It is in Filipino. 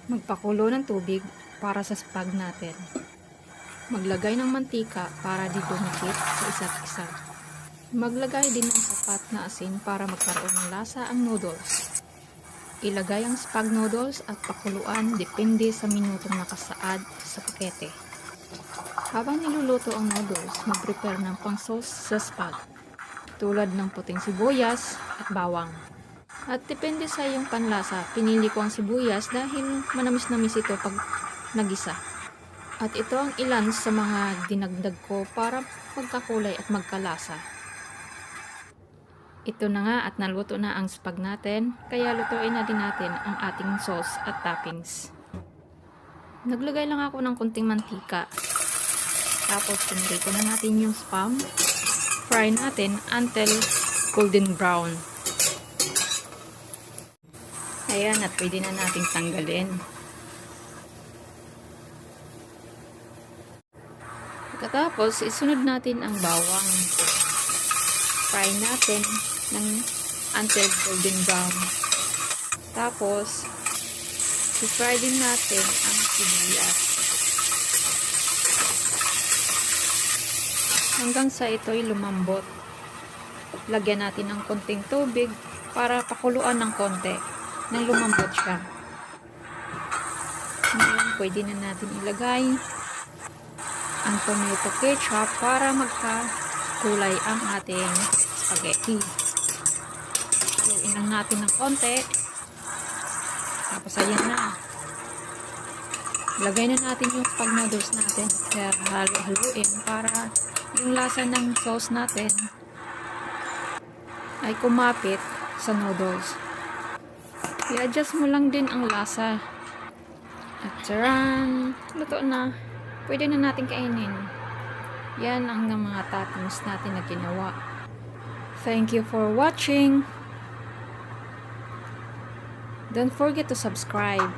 Magpakulo ng tubig para sa spag natin. Maglagay ng mantika para di dumikit sa isa't isa. Maglagay din ng sapat na asin para magkaroon ng lasa ang noodles. Ilagay ang spag noodles at pakuluan depende sa minutong nakasaad sa pakete. Habang niluluto ang noodles, mag-prepare ng pang-sauce sa spag, tulad ng puting sibuyas at bawang. At depende sa iyong panlasa, pinili ko ang sibuyas dahil manamis-namis ito pag nagisa. At ito ang ilan sa mga dinagdag ko para magkakulay at magkalasa. Ito na nga at naluto na ang spag natin, kaya lutuin na din natin ang ating sauce at toppings. Naglagay lang ako ng kunting mantika. Tapos pinirito na natin yung spam. Fry natin until golden brown. Ayan, at pwede na nating tanggalin. Pagkatapos, isunod natin ang bawang. Fry natin until golden brown. Tapos, i-fry din natin ang sibuyas. Hanggang sa ito'y lumambot. Lagyan natin ng konting tubig para pakuluan ng konti nang lumambot siya. Ngayon, pwede na natin ilagay ang tomato ketchup para magkakulay ang ating spaghetti. Haluin lang natin ng konti. Tapos ayan na. Lagay na natin yung spag noodles natin. Kaya halo-haluin para yung lasa ng sauce natin ay kumapit sa noodles. I-adjust mo lang din ang lasa. At taran! Luto na. Pwede na natin kainin. Yan ang mga toppings natin na ginawa. Thank you for watching. Don't forget to subscribe.